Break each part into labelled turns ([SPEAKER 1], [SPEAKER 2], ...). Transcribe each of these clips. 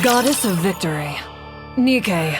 [SPEAKER 1] Goddess of Victory, Nikke.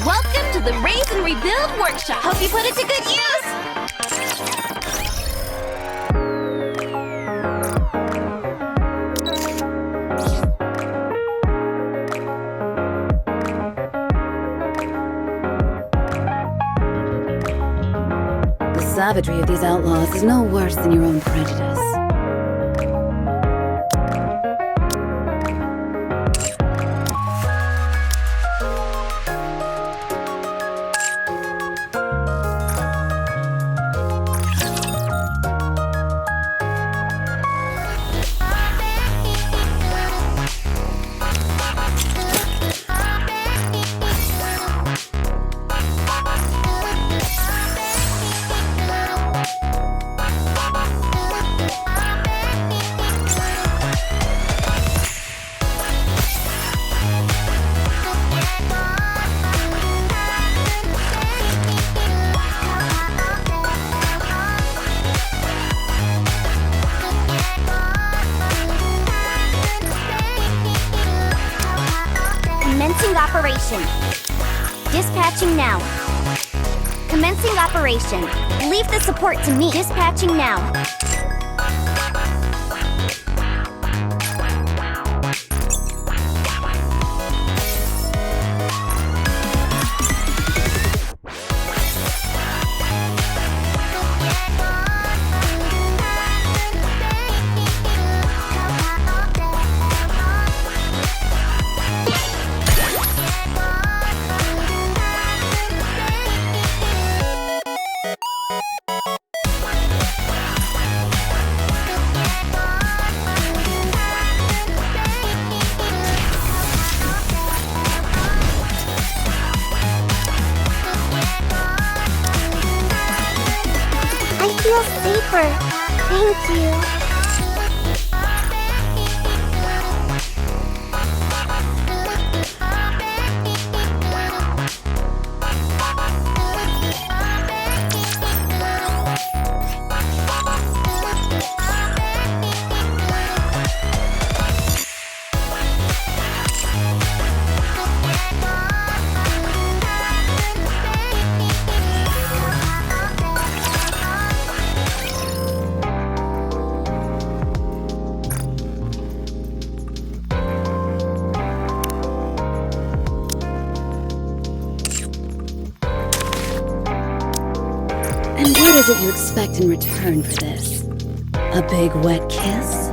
[SPEAKER 2] Welcome to the Raise and Rebuild Workshop. Hope you put it to good use.
[SPEAKER 3] The savagery of these outlaws is no worse than your own prejudice.
[SPEAKER 2] Commencing operation. Dispatching now. Commencing operation. Leave the support to me. Dispatching now. I feel safer. Thank you.
[SPEAKER 3] And what is it you expect in return for this? A big wet kiss?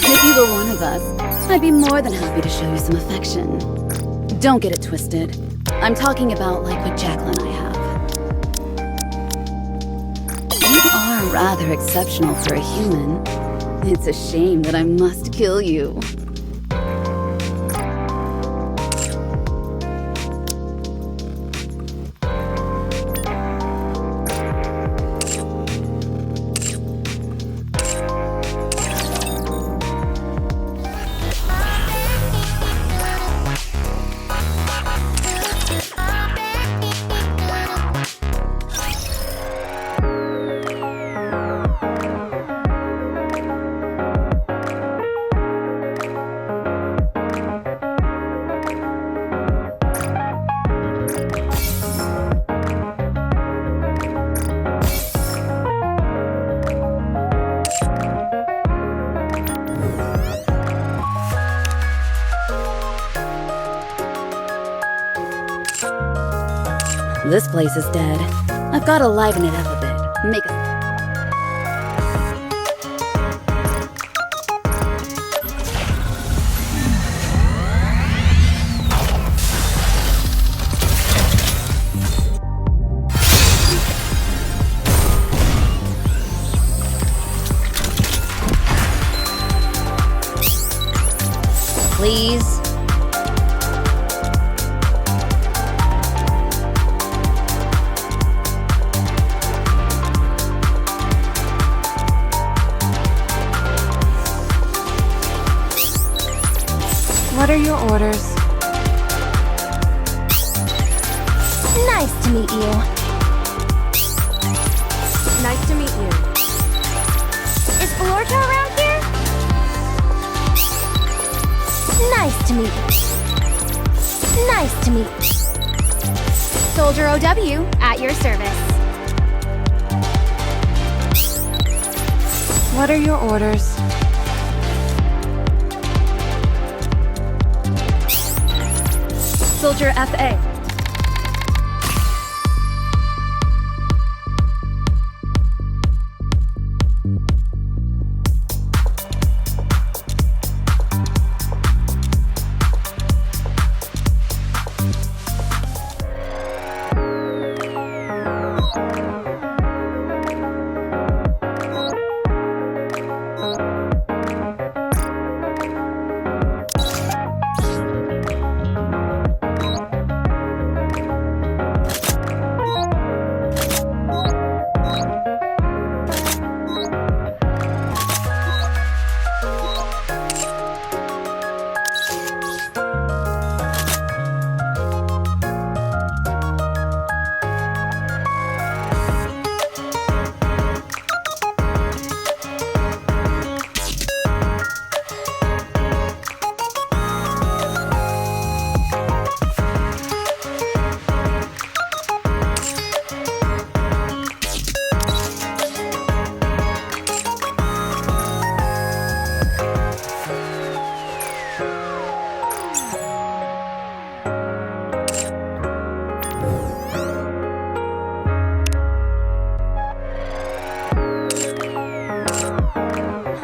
[SPEAKER 3] If you were one of us, I'd be more than happy to show you some affection. Don't get it twisted. I'm talking about like what Jacqueline and I have. You are rather exceptional for a human. It's a shame that I must kill you. This place is dead. I've got to liven it up a bit. Make a... Please?
[SPEAKER 1] What are your orders?
[SPEAKER 2] Nice to meet you.
[SPEAKER 1] Nice to meet you.
[SPEAKER 2] to meet you. Nice to meet you.
[SPEAKER 4] Soldier OW, at your service.
[SPEAKER 1] What are your orders?
[SPEAKER 4] Soldier FA.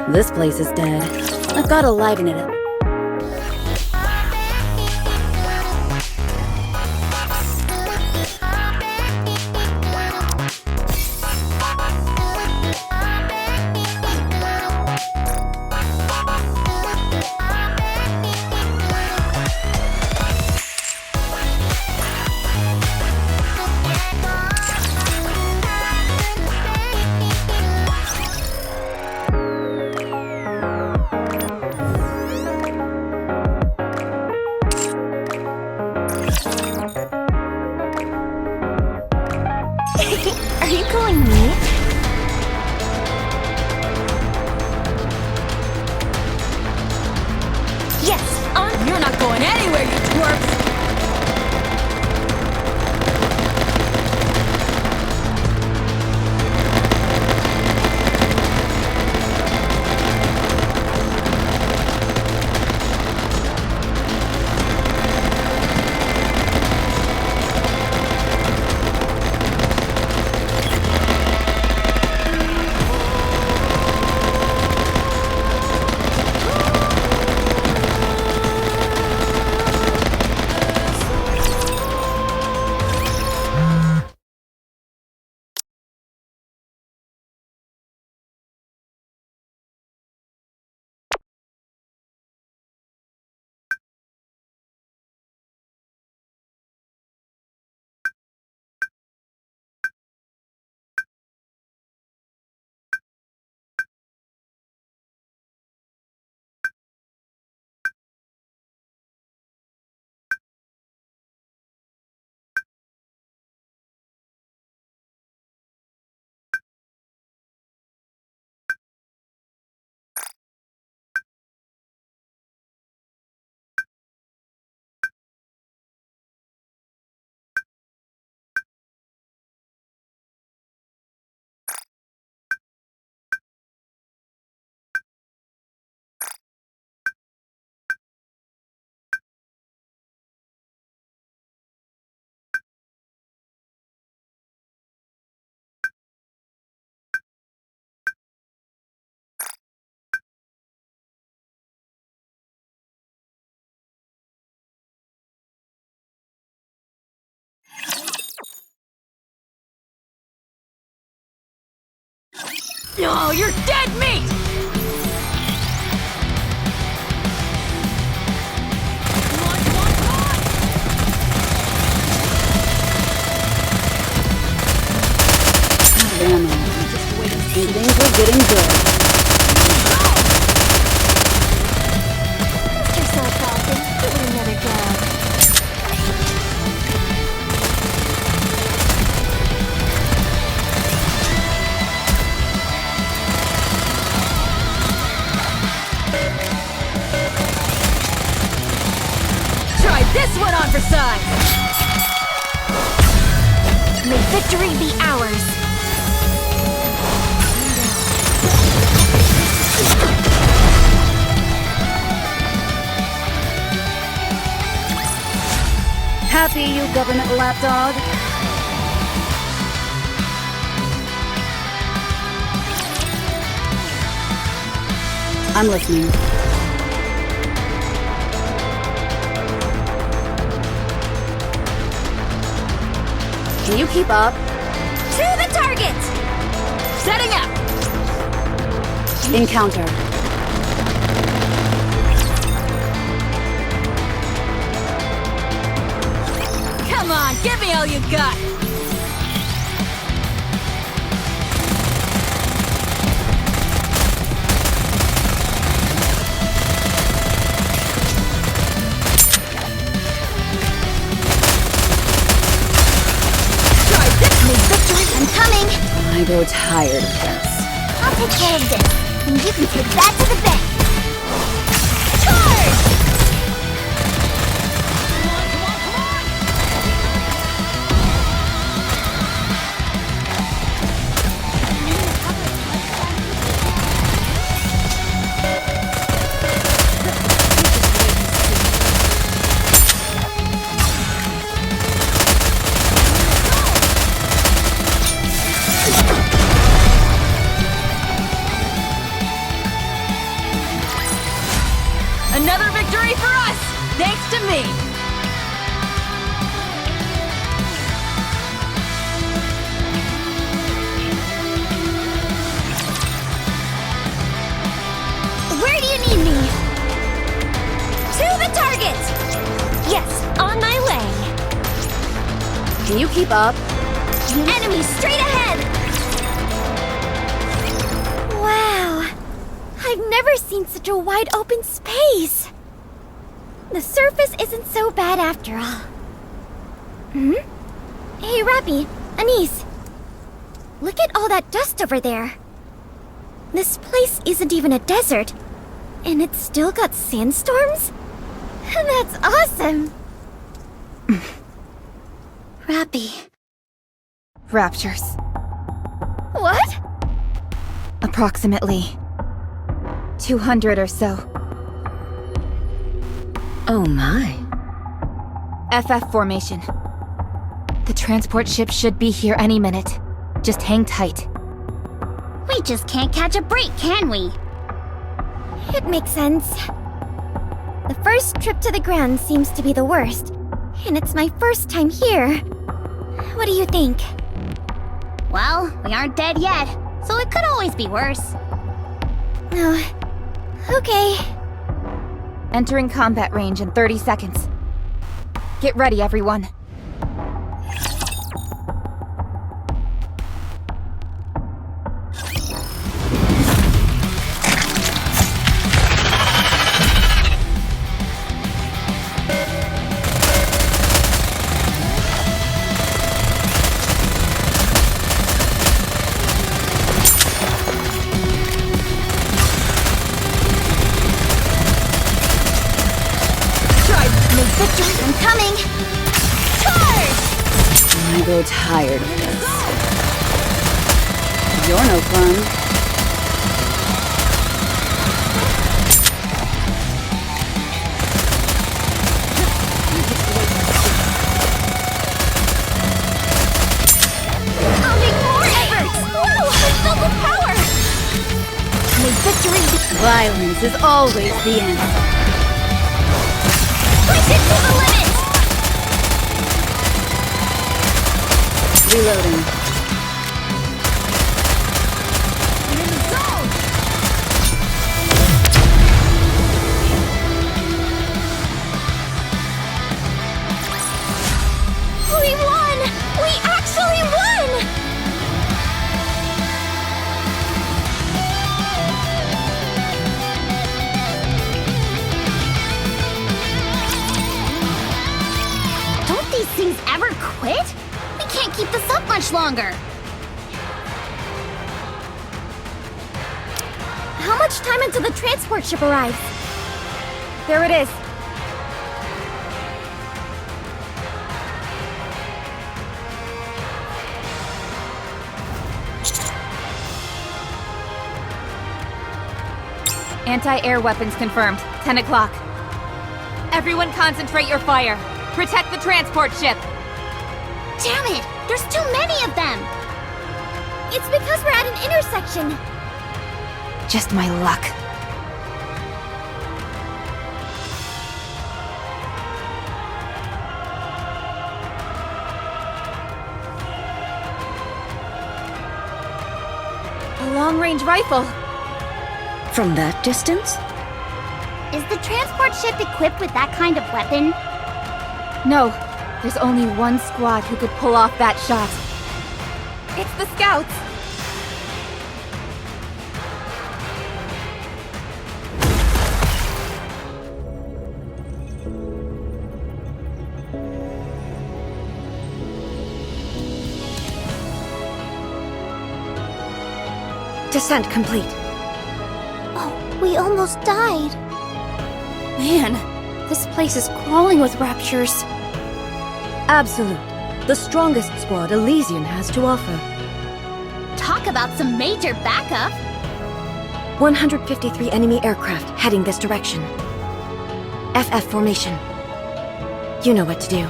[SPEAKER 3] This place is dead. I've got to liven it up.
[SPEAKER 2] Are you calling me? Yes, you're not going anywhere, you twerps! No, you're dead meat!
[SPEAKER 3] Damn it. Just wait and see. Things are getting good.
[SPEAKER 2] Yourself, Falcon. Give it another go. exercise! May victory be ours!
[SPEAKER 3] Happy, you government lapdog? I'm listening. Can you keep up?
[SPEAKER 2] To the target! Setting up!
[SPEAKER 3] Encounter.
[SPEAKER 2] Come on, give me all you got! Try this, me victory!
[SPEAKER 4] I'm coming!
[SPEAKER 3] I grow tired of this.
[SPEAKER 4] I'll take care of this, and you can take that to the bank!
[SPEAKER 2] Charge! Another victory for us, thanks to me!
[SPEAKER 4] Where do you need me? To the target! Yes, on my way!
[SPEAKER 3] Can you keep up?
[SPEAKER 4] Enemy straight ahead! Wow! I've never seen such a wide open space! The surface isn't so bad after all. Hmm? Hey, Rappy, Anise. Look at all that dust over there. This place isn't even a desert, and it's still got sandstorms? That's awesome! Rappy.
[SPEAKER 1] Raptures.
[SPEAKER 4] What?
[SPEAKER 1] Approximately 200 or so.
[SPEAKER 2] Oh my.
[SPEAKER 1] FF formation. The transport ship should be here any minute. Just hang tight.
[SPEAKER 4] We just can't catch a break, can we? It makes sense. The first trip to the ground seems to be the worst, and it's my first time here. What do you think?
[SPEAKER 5] Well, we aren't dead yet, so it could always be worse.
[SPEAKER 4] Oh, okay.
[SPEAKER 1] Entering combat range in 30 seconds. Get ready, everyone.
[SPEAKER 4] I'm coming! Charge!
[SPEAKER 3] I grow tired of this. You're no fun.
[SPEAKER 4] I'll make more efforts! Whoa! I'm filled with power!
[SPEAKER 2] May victory be...
[SPEAKER 3] Violence is always the answer.
[SPEAKER 4] Push it to the limit!
[SPEAKER 3] Reloading.
[SPEAKER 2] in the zone!
[SPEAKER 4] We won! We actually won!
[SPEAKER 5] Don't these things ever quit? We can't keep this up much longer.
[SPEAKER 4] How much time until the transport ship arrives?
[SPEAKER 1] There it is. Anti-air weapons confirmed. 10 o'clock. Everyone concentrate your fire. Protect the transport ship.
[SPEAKER 5] Damn it! There's too many of them!
[SPEAKER 4] It's because we're at an intersection.
[SPEAKER 1] Just my luck. A long-range rifle.
[SPEAKER 3] From that distance?
[SPEAKER 5] Is the transport ship equipped with that kind of weapon?
[SPEAKER 1] No, there's only one squad who could pull off that shot. It's the scouts.
[SPEAKER 3] Descent complete.
[SPEAKER 4] Oh, we almost died.
[SPEAKER 6] Man, this place is crawling with raptures.
[SPEAKER 3] Absolute. The strongest squad Elysian has to offer.
[SPEAKER 5] Talk about some major backup!
[SPEAKER 3] 153 enemy aircraft heading this direction. FF formation. You know what to do.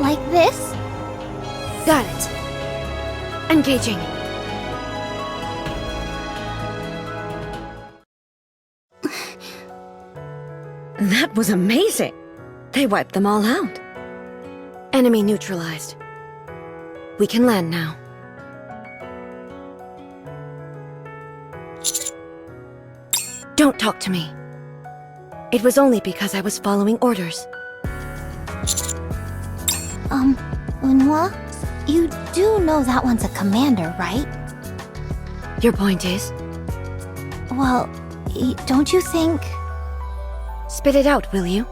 [SPEAKER 4] Like this?
[SPEAKER 3] Got it. Engaging. That was amazing! They wiped them all out. Enemy neutralized. We can land now. Don't talk to me. It was only because I was following orders.
[SPEAKER 4] Unwa, you do know that one's a commander, right?
[SPEAKER 3] Your point is?
[SPEAKER 4] Well, don't you think...
[SPEAKER 3] Spit it out, will you?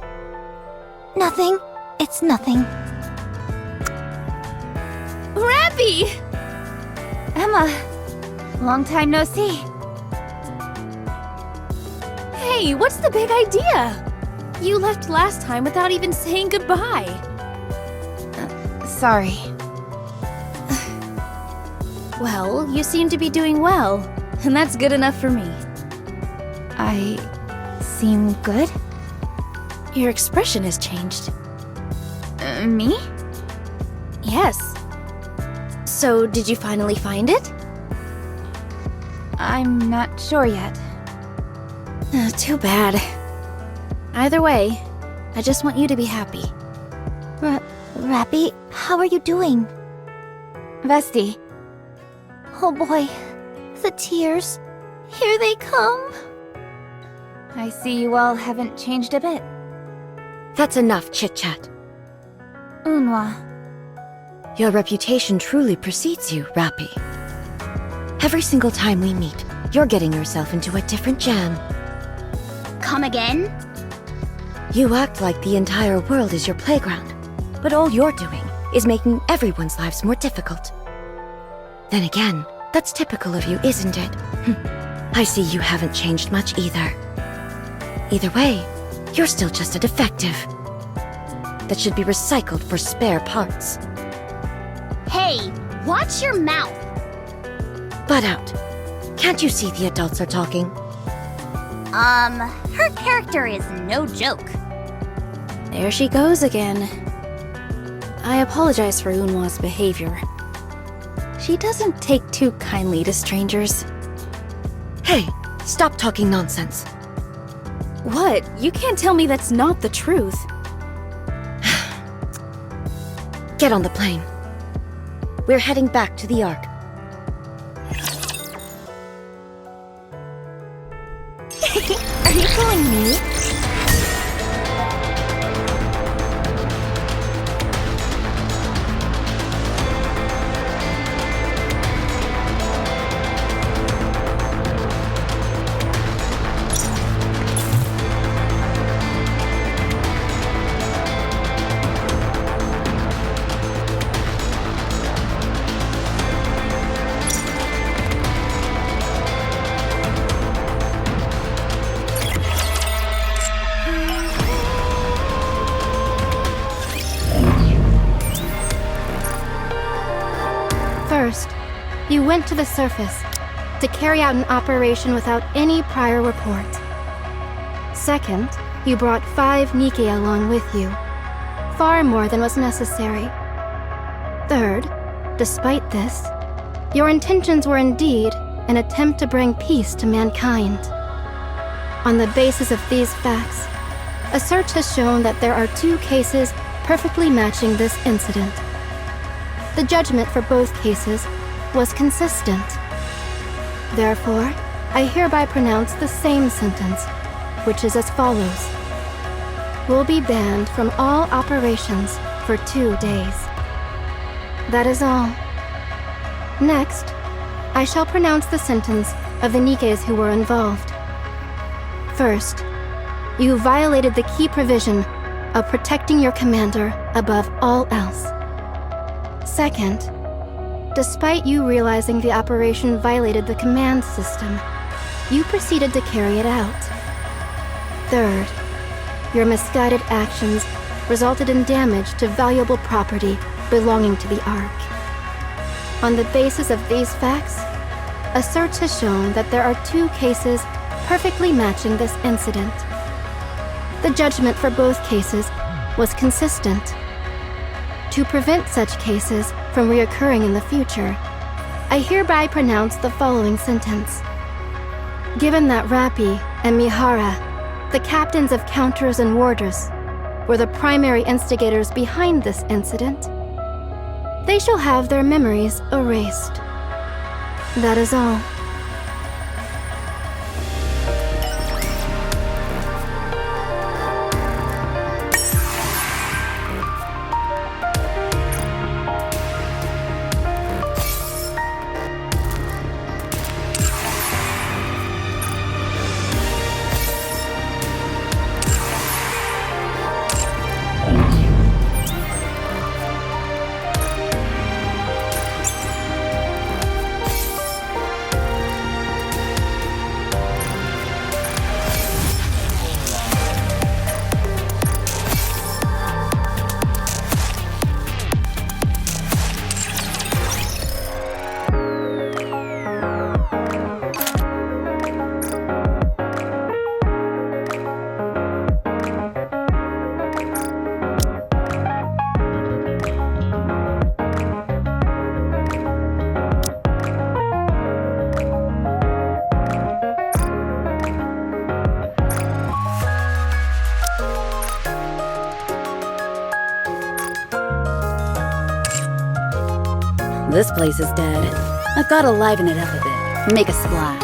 [SPEAKER 4] Nothing. It's nothing.
[SPEAKER 1] Rampy! Emma, long time no see.
[SPEAKER 6] Hey, what's the big idea? You left last time without even saying goodbye.
[SPEAKER 1] Sorry.
[SPEAKER 6] Well, you seem to be doing well, and that's good enough for me.
[SPEAKER 1] I seem good?
[SPEAKER 6] Your expression has changed.
[SPEAKER 1] Me?
[SPEAKER 6] Yes. So, did you finally find it?
[SPEAKER 1] I'm not sure yet.
[SPEAKER 6] Too bad. Either way, I just want you to be happy.
[SPEAKER 4] Rappy, how are you doing?
[SPEAKER 1] Vesti,
[SPEAKER 4] Oh boy, the tears. Here they come.
[SPEAKER 1] I see you all haven't changed a bit.
[SPEAKER 3] That's enough chit-chat.
[SPEAKER 1] Unwa,
[SPEAKER 3] Your reputation truly precedes you, Rappy. Every single time we meet, you're getting yourself into a different jam.
[SPEAKER 5] Come again?
[SPEAKER 3] You act like the entire world is your playground, but all you're doing is making everyone's lives more difficult. Then again, that's typical of you, isn't it? I see you haven't changed much either. Either way, you're still just a defective that should be recycled for spare parts.
[SPEAKER 5] Hey, watch your mouth!
[SPEAKER 3] Butt out. Can't you see the adults are talking?
[SPEAKER 5] Her character is no joke.
[SPEAKER 6] There she goes again. I apologize for Unwa's behavior. She doesn't take too kindly to strangers.
[SPEAKER 3] Hey, stop talking nonsense.
[SPEAKER 6] What? You can't tell me that's not the truth.
[SPEAKER 3] Get on the plane. We're heading back to the Ark.
[SPEAKER 4] Are you calling me? First, you went to the surface
[SPEAKER 6] to carry out an operation without any prior report. Second, you brought 5 Nikke along with you, far more than was necessary. Third, despite this, your intentions were indeed an attempt to bring peace to mankind. On the basis of these facts, a search has shown that there are 2 cases perfectly matching this incident. The judgment for both cases was consistent. Therefore, I hereby pronounce the same sentence, which is as follows. Will be banned from all operations for 2 days. That is all. Next, I shall pronounce the sentence of the Nikkes who were involved. First, you violated the key provision of protecting your commander above all else. Second, despite you realizing the operation violated the command system, you proceeded to carry it out. Third, your misguided actions resulted in damage to valuable property belonging to the Ark. On the basis of these facts, a search has shown that there are 2 cases perfectly matching this incident. The judgment for both cases was consistent. To prevent such cases from reoccurring in the future, I hereby pronounce the following sentence. Given that Rappi and Mihara, the captains of counters and warders, were the primary instigators behind this incident, they shall have their memories erased. That is all.
[SPEAKER 7] This place is dead. I've got to liven it up a bit. Make a splash.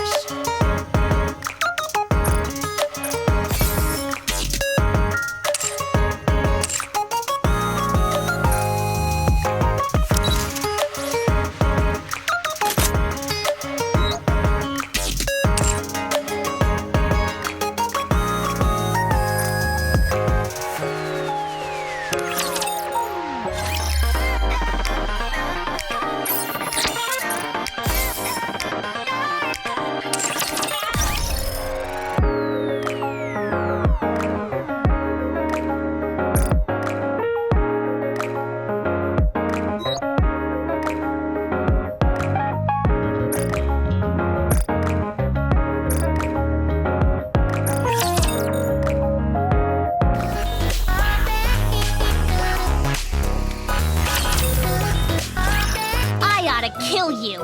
[SPEAKER 5] Kill you.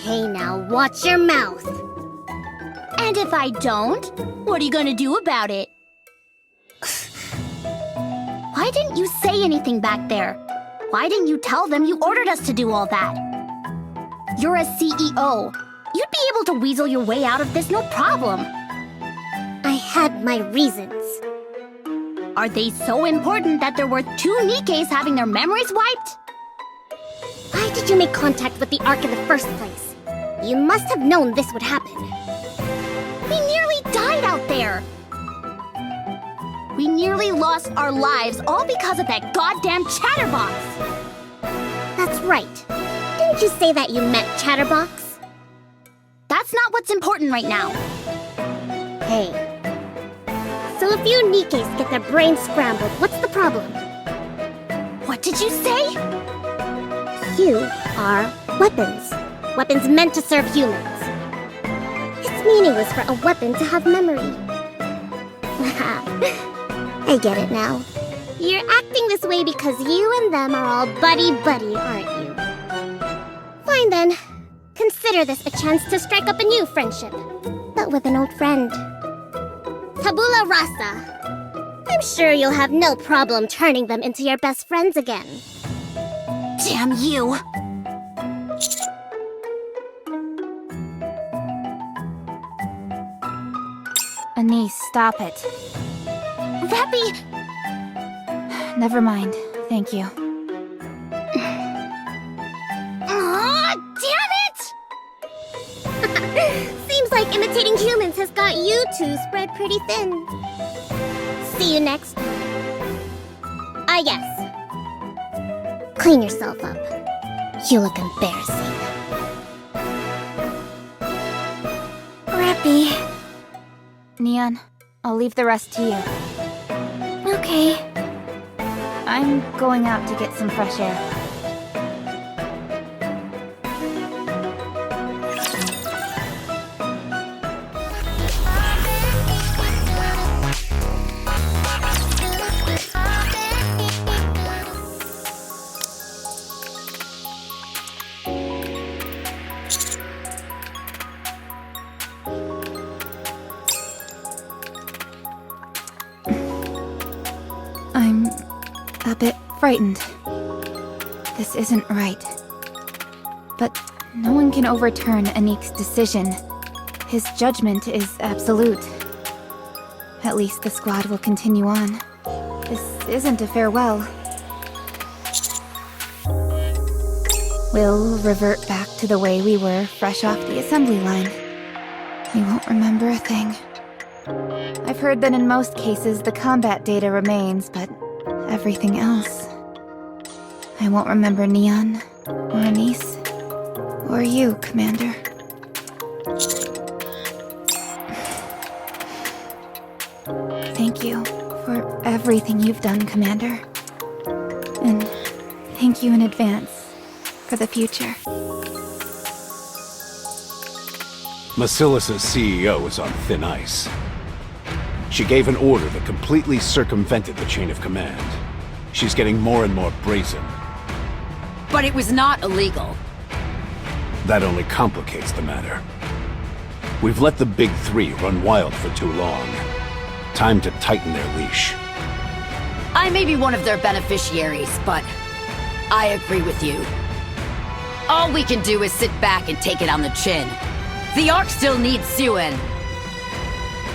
[SPEAKER 5] Hey now, watch your mouth. And if I don't, what are you gonna do about it? Why didn't you say anything back there? Why didn't you tell them you ordered us to do all that? You're a CEO. You'd be able to weasel your way out of this no problem.
[SPEAKER 4] I had my reasons.
[SPEAKER 5] Are they so important that they're worth 2 Nikkes having their memories wiped?
[SPEAKER 4] Why did you make contact with the Ark in the first place? You must have known this would happen.
[SPEAKER 5] We nearly died out there. We nearly lost our lives all because of that goddamn chatterbox.
[SPEAKER 4] That's right. Didn't you say that you met Chatterbox?
[SPEAKER 5] That's not what's important right now.
[SPEAKER 4] Hey. So if you Nikkes get their brains scrambled, what's the problem?
[SPEAKER 5] What did you say?
[SPEAKER 4] You are weapons. Weapons meant to serve humans. It's meaningless for a weapon to have memory. I get it now. You're acting this way because you and them are all buddy-buddy, aren't you? Fine then. Consider this a chance to strike up a new friendship, but with an old friend. Tabula rasa. I'm sure you'll have no problem turning them into your best friends again.
[SPEAKER 5] Damn you!
[SPEAKER 1] Anise, stop it.
[SPEAKER 5] Rappy!
[SPEAKER 1] Never mind. Thank you.
[SPEAKER 5] Aw, damn it!
[SPEAKER 4] Seems like imitating humans has got you two spread pretty thin. See you next time. Ah, yes. Clean yourself up. You look embarrassing. Rappy.
[SPEAKER 1] Neon, I'll leave the rest to you.
[SPEAKER 4] Okay.
[SPEAKER 1] I'm going out to get some fresh air. I'm a bit frightened. This isn't right. But no one can overturn Anik's decision. His judgment is absolute. At least the squad will continue on. This isn't a farewell. We'll revert back to the way we were fresh off the assembly line. We won't remember a thing. I've heard that in most cases the combat data remains, but everything else... I won't remember Neon, or Anise, or you, Commander. Thank you for everything you've done, Commander. And thank you in advance for the future.
[SPEAKER 8] Macilis' CEO is on thin ice. She gave an order that completely circumvented the chain of command. She's getting more and more brazen.
[SPEAKER 7] But it was not illegal.
[SPEAKER 8] That only complicates the matter. We've let the big three run wild for too long. Time to tighten their leash.
[SPEAKER 7] I may be one of their beneficiaries, but I agree with you. All we can do is sit back and take it on the chin. The Ark still needs Suen.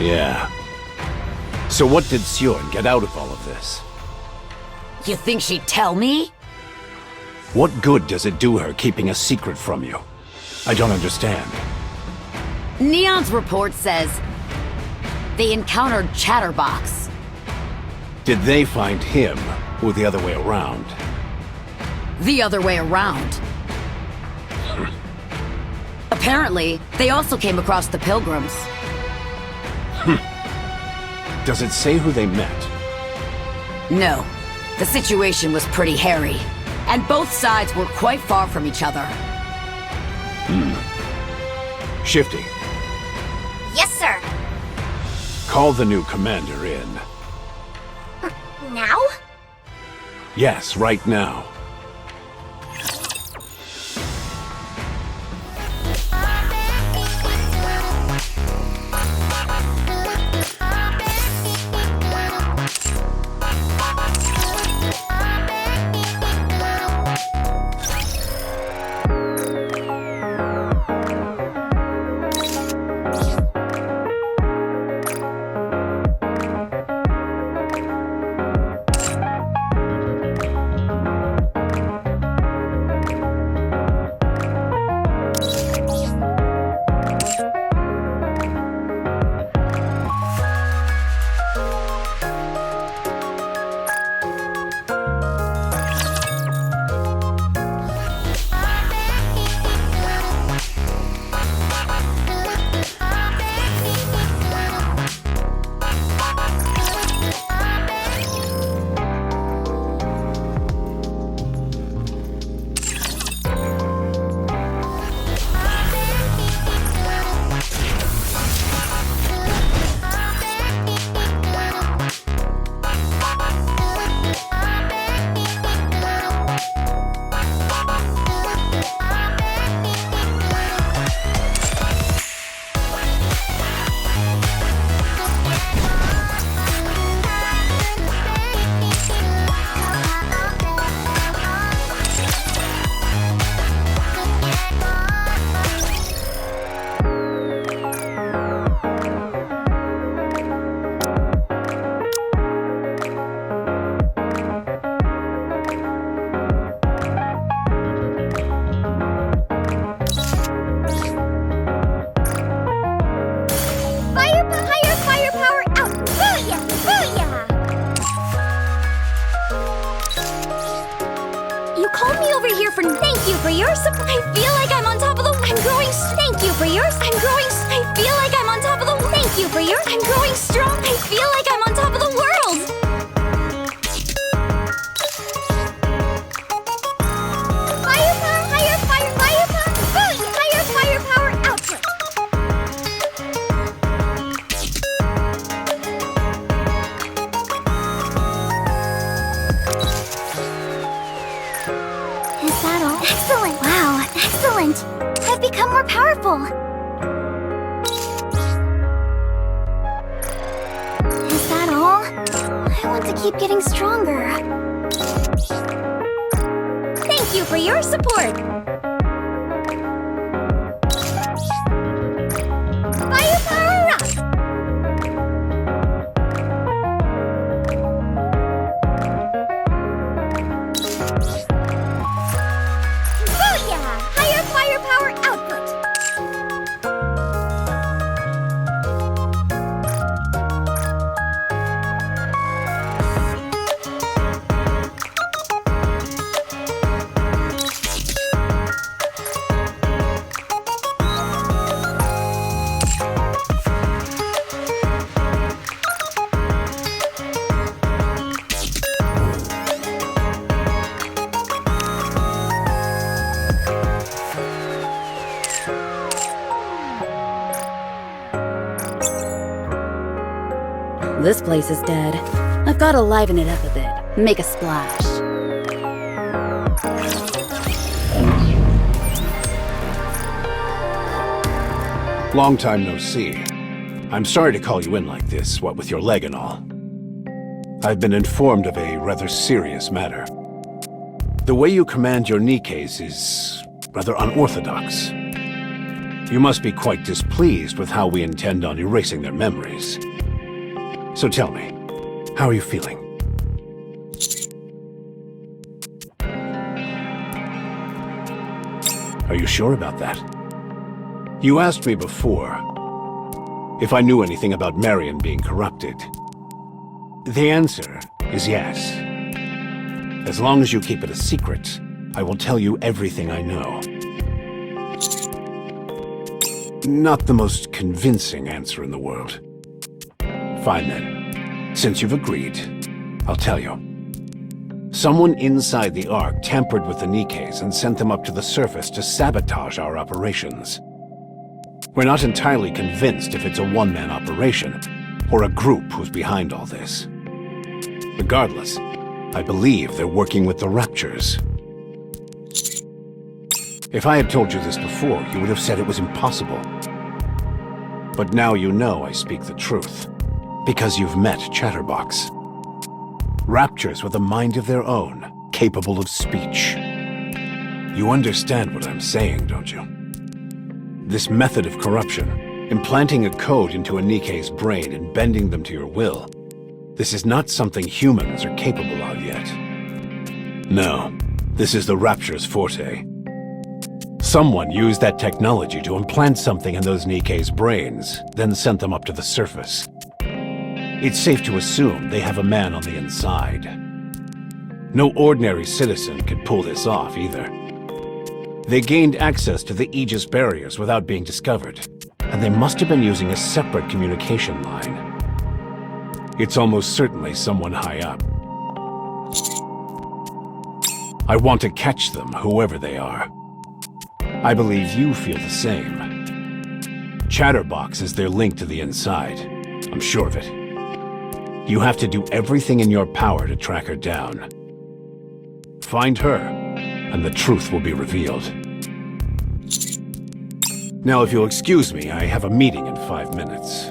[SPEAKER 8] Yeah. So what did Suen get out of all of this?
[SPEAKER 7] You think she'd tell me?
[SPEAKER 8] What good does it do her keeping a secret from you? I don't understand.
[SPEAKER 7] Neon's report says they encountered Chatterbox.
[SPEAKER 8] Did they find him, or the other way around?
[SPEAKER 7] The other way around. Apparently, they also came across the Pilgrims.
[SPEAKER 8] Does it say who they met?
[SPEAKER 7] No. The situation was pretty hairy, and both sides were quite far from each other.
[SPEAKER 8] Shifty,
[SPEAKER 4] Yes, sir.
[SPEAKER 8] call the new commander in.
[SPEAKER 4] Now?
[SPEAKER 8] Yes, right now.
[SPEAKER 4] Thank you for your support. I feel like I'm on top of the. I'm growing. Thank you for yours. I'm growing. I feel like I'm on top of the. Thank you for your. I'm growing strong. I feel like I'm on top of the world. Firepower, higher firepower. Boom! Higher firepower output. Is that all? Excellent! Wow, excellent! I've become more powerful. Is that all? I want to keep getting stronger. Thank you for your support. Firepower up! Booyah! Higher firepower output.
[SPEAKER 7] This place is dead. I've got to liven it up a bit. Make a splash.
[SPEAKER 8] Long time no see. I'm sorry to call you in like this, what with your leg and all. I've been informed of a rather serious matter. The way you command your Nikkes is rather unorthodox. You must be quite displeased with how we intend on erasing their memories. So tell me, how are you feeling? Are you sure about that? You asked me before if I knew anything about Marion being corrupted. The answer is yes. As long as you keep it a secret, I will tell you everything I know. Not the most convincing answer in the world. Fine then. Since you've agreed, I'll tell you. Someone inside the Ark tampered with the Nikkes and sent them up to the surface to sabotage our operations. We're not entirely convinced if it's a one-man operation, or a group who's behind all this. Regardless, I believe they're working with the Raptures. If I had told you this before, you would have said it was impossible. But now you know I speak the truth. Because you've met Chatterbox. Raptures with a mind of their own, capable of speech. You understand what I'm saying, don't you? This method of corruption, implanting a code into a Nikke's brain and bending them to your will, this is not something humans are capable of yet. No, this is the Rapture's forte. Someone used that technology to implant something in those Nikke's brains, then sent them up to the surface. It's safe to assume they have a man on the inside. No ordinary citizen could pull this off, either. They gained access to the Aegis barriers without being discovered, and they must have been using a separate communication line. It's almost certainly someone high up. I want to catch them, whoever they are. I believe you feel the same. Chatterbox is their link to the inside. I'm sure of it. You have to do everything in your power to track her down. Find her, and the truth will be revealed. Now, if you'll excuse me, I have a meeting in 5 minutes.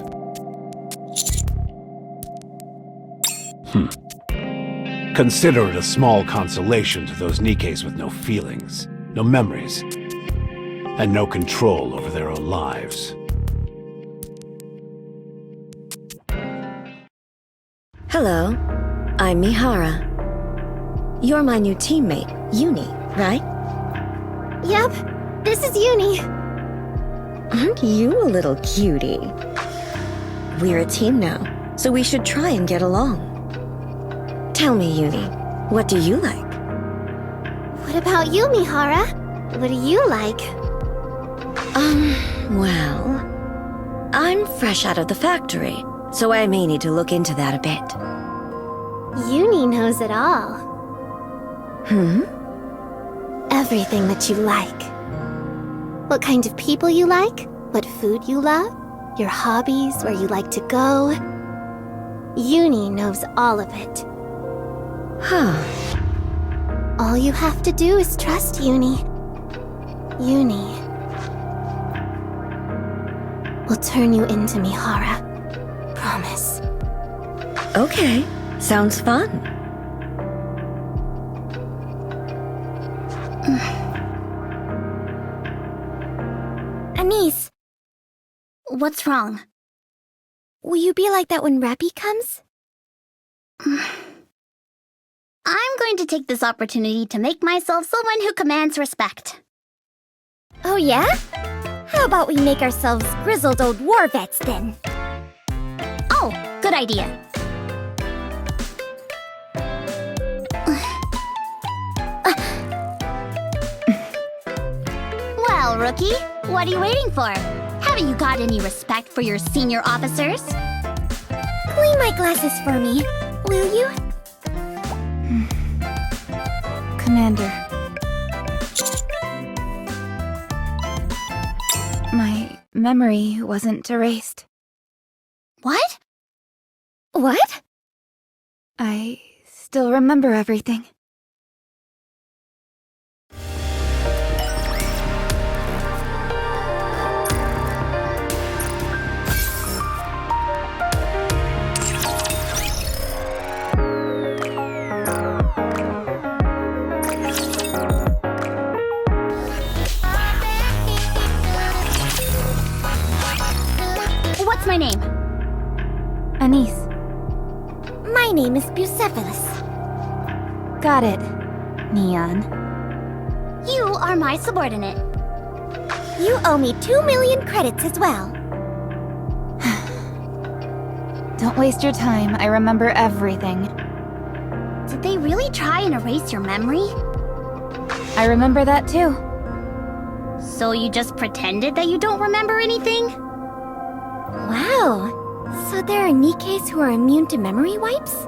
[SPEAKER 8] Consider it a small consolation to those Nikkes with no feelings, no memories, and no control over their own lives.
[SPEAKER 3] Hello, I'm Mihara. You're my new teammate, Uni, right?
[SPEAKER 4] Yep, this is Uni.
[SPEAKER 3] Aren't you a little cutie? We're a team now, so we should try and get along. Tell me, Uni, what do you like?
[SPEAKER 4] What about you, Mihara? What do you like?
[SPEAKER 3] Well... I'm fresh out of the factory, so I may need to look into that a bit.
[SPEAKER 4] Uni knows it all. Everything that you like. What kind of people you like, what food you love, your hobbies, where you like to go. Uni knows all of it.
[SPEAKER 3] Huh.
[SPEAKER 4] All you have to do is trust Uni. Uni will turn you into Mihara. Promise.
[SPEAKER 3] Okay, sounds fun.
[SPEAKER 4] Anise,
[SPEAKER 5] What's wrong?
[SPEAKER 4] will you be like that when Rappy comes?
[SPEAKER 5] I'm going to take this opportunity to make myself someone who commands respect.
[SPEAKER 4] Oh yeah? How about we make ourselves grizzled old war vets then?
[SPEAKER 5] Oh, good idea. Well, rookie, what are you waiting for? Haven't you got any respect for your senior officers?
[SPEAKER 4] Clean my glasses for me, will you?
[SPEAKER 1] Commander. My memory wasn't erased.
[SPEAKER 5] What?
[SPEAKER 4] What?
[SPEAKER 1] I still remember everything.
[SPEAKER 5] What's my name?
[SPEAKER 1] Anise.
[SPEAKER 4] My name is Bucephalus.
[SPEAKER 1] Got it. Neon.
[SPEAKER 5] You are my subordinate.
[SPEAKER 4] You owe me 2 million credits as well.
[SPEAKER 1] Don't waste your time. I remember everything.
[SPEAKER 5] Did they really try and erase your memory?
[SPEAKER 1] I remember that too.
[SPEAKER 5] So you just pretended that you don't remember anything?
[SPEAKER 4] Wow. So there are Nikkes who are immune to memory wipes?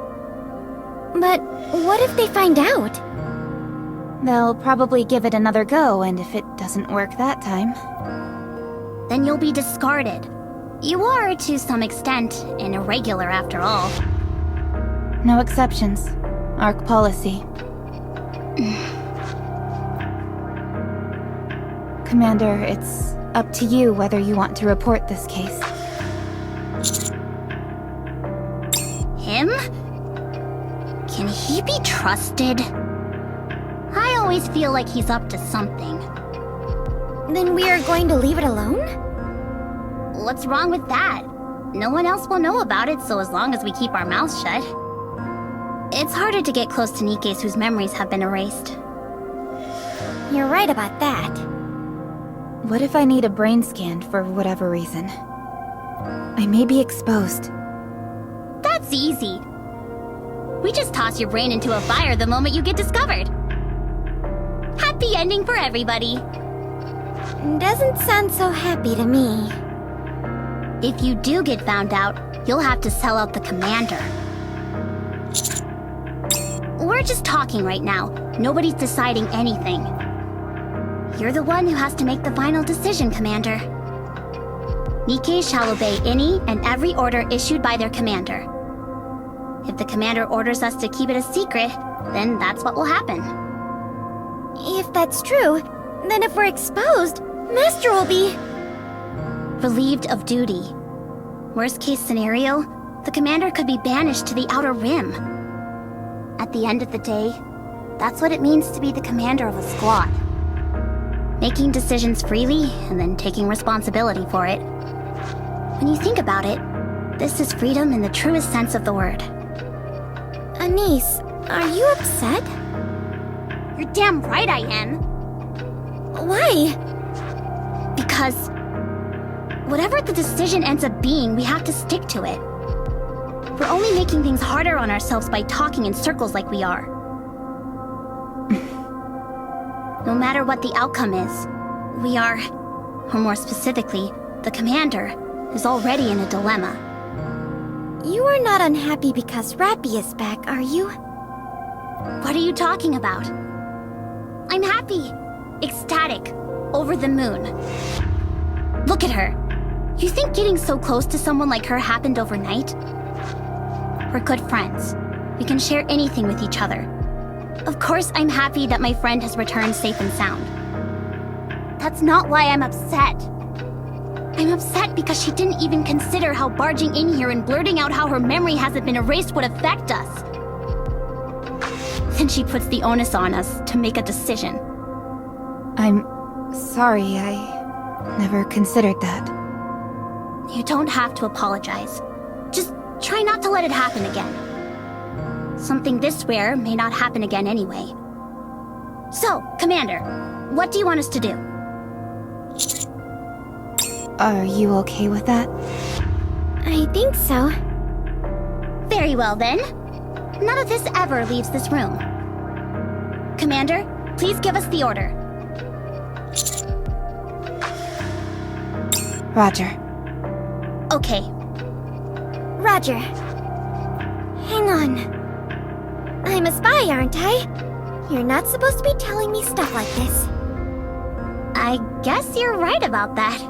[SPEAKER 4] But what if they find out?
[SPEAKER 1] They'll probably give it another go, and if it doesn't work that time...
[SPEAKER 5] Then you'll be discarded. You are, to some extent, an irregular after all.
[SPEAKER 1] No exceptions. ARC policy. Commander, it's up to you whether you want to report this case.
[SPEAKER 5] Him? Can he be trusted? I always feel like he's up to something.
[SPEAKER 4] Then we are going to leave it alone?
[SPEAKER 5] What's wrong with that? No one else will know about it, so as long as we keep our mouths shut. It's harder to get close to Nikkes whose memories have been erased.
[SPEAKER 4] You're right about that.
[SPEAKER 1] What if I need a brain scan for whatever reason? I may be exposed.
[SPEAKER 5] That's easy. We just toss your brain into a fire the moment you get discovered. Happy ending for everybody.
[SPEAKER 4] Doesn't sound so happy to me.
[SPEAKER 5] If you do get found out, you'll have to sell out the commander. We're just talking right now. Nobody's deciding anything. You're the one who has to make the final decision, Commander. Nikke shall obey any and every order issued by their commander. If the commander orders us to keep it a secret, then that's what will happen.
[SPEAKER 4] If that's true, then if we're exposed, Master will be...
[SPEAKER 5] Relieved of duty. Worst case scenario, the commander could be banished to the Outer Rim. At the end of the day, that's what it means to be the commander of a squad. Making decisions freely and then taking responsibility for it. When you think about it, this is freedom in the truest sense of the word.
[SPEAKER 4] Anise, are you upset?
[SPEAKER 5] You're damn right I am.
[SPEAKER 4] Why?
[SPEAKER 5] Because whatever the decision ends up being, we have to stick to it. We're only making things harder on ourselves by talking in circles like we are. No matter what the outcome is, we are, or more specifically, the commander, is already in a dilemma.
[SPEAKER 4] You are not unhappy because Rappy is back, are you?
[SPEAKER 5] What are you talking about? I'm happy, ecstatic, over the moon. Look at her. You think getting so close to someone like her happened overnight? We're good friends. We can share anything with each other. Of course, I'm happy that my friend has returned safe and sound. That's not why I'm upset. I'm upset because she didn't even consider how barging in here and blurting out how her memory hasn't been erased would affect us. Then she puts the onus on us to make a decision.
[SPEAKER 1] I'm sorry, I never considered that.
[SPEAKER 5] You don't have to apologize. Just try not to let it happen again. Something this rare may not happen again anyway. So, Commander, what do you want us to do?
[SPEAKER 1] Are you okay with that?
[SPEAKER 4] I think so.
[SPEAKER 5] Very well then. None of this ever leaves this room. Commander, please give us the order.
[SPEAKER 1] Roger.
[SPEAKER 5] Okay.
[SPEAKER 4] Roger. Hang on. I'm a spy, aren't I? You're not supposed to be telling me stuff like this.
[SPEAKER 5] I guess you're right about that.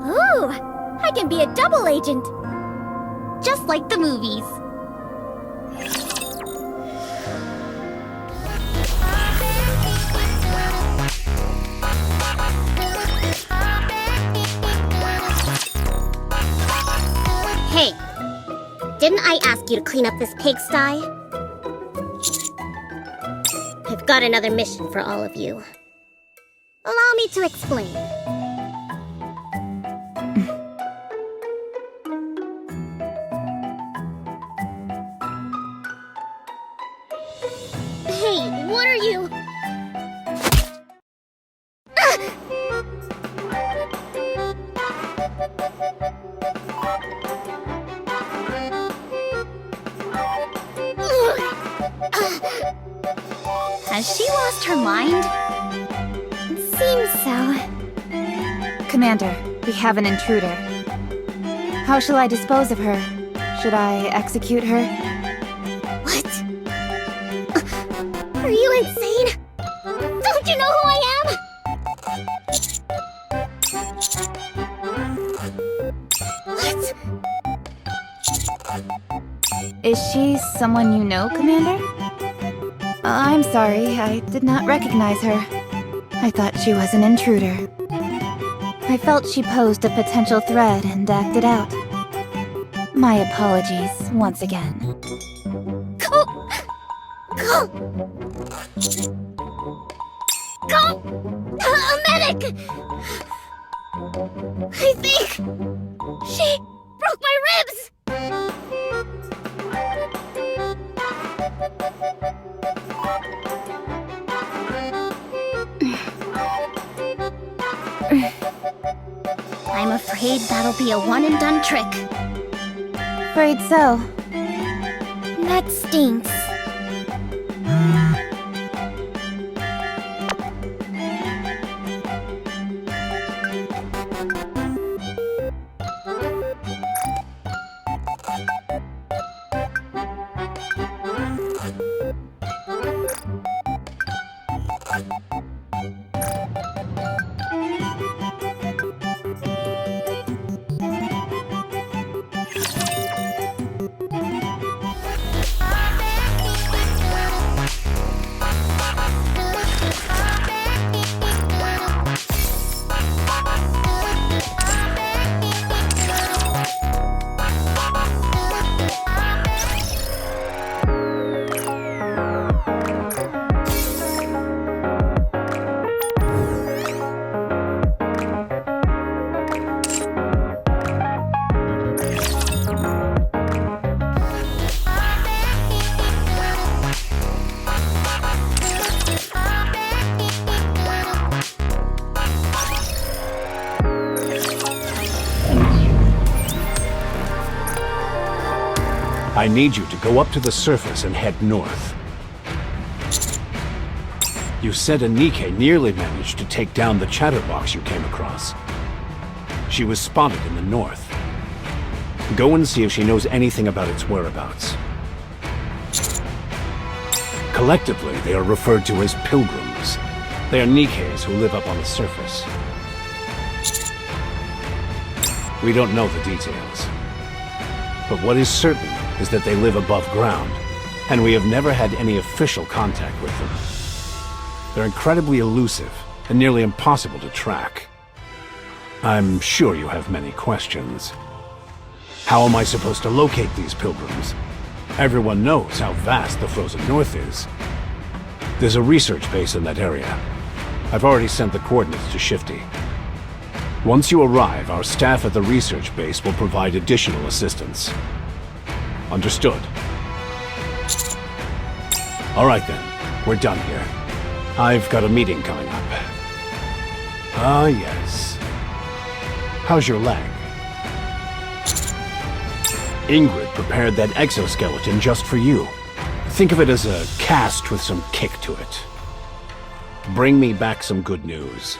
[SPEAKER 4] Ooh, I can be a double agent.
[SPEAKER 5] Just like the movies.
[SPEAKER 9] Hey, didn't I ask you to clean up this pigsty? I've got another mission for all of you. Allow me to explain. Hey, what are you?
[SPEAKER 5] Has she lost her mind?
[SPEAKER 4] Seems so.
[SPEAKER 1] Commander, we have an intruder. How shall I dispose of her? Should I execute her?
[SPEAKER 9] What? Are you insane? Don't you know who I am? What?
[SPEAKER 1] Is she someone you know, Commander? I'm sorry, I did not recognize her. I thought she was an intruder. I felt she posed a potential threat and acted out. My apologies, once again.
[SPEAKER 9] Go! A medic! I think she broke my ribs!
[SPEAKER 5] I'm afraid that'll be a one-and-done trick.
[SPEAKER 1] Afraid so.
[SPEAKER 4] That stinks.
[SPEAKER 8] I need you to go up to the surface and head north. You said a Nikke nearly managed to take down the chatterbox you came across. She was spotted in the north. Go and see if she knows anything about its whereabouts. Collectively, they are referred to as pilgrims. They are Nikkes who live up on the surface. We don't know the details. But what is certain is that they live above ground, and we have never had any official contact with them. They're incredibly elusive and nearly impossible to track. I'm sure you have many questions. How am I supposed to locate these pilgrims? Everyone knows how vast the frozen north is. There's a research base in that area. I've already sent the coordinates to Shifty. Once you arrive, our staff at the research base will provide additional assistance. Understood. All right then, we're done here. I've got a meeting coming up. Ah, yes. How's your leg? Ingrid prepared that exoskeleton just for you. Think of it as a cast with some kick to it. Bring me back some good news.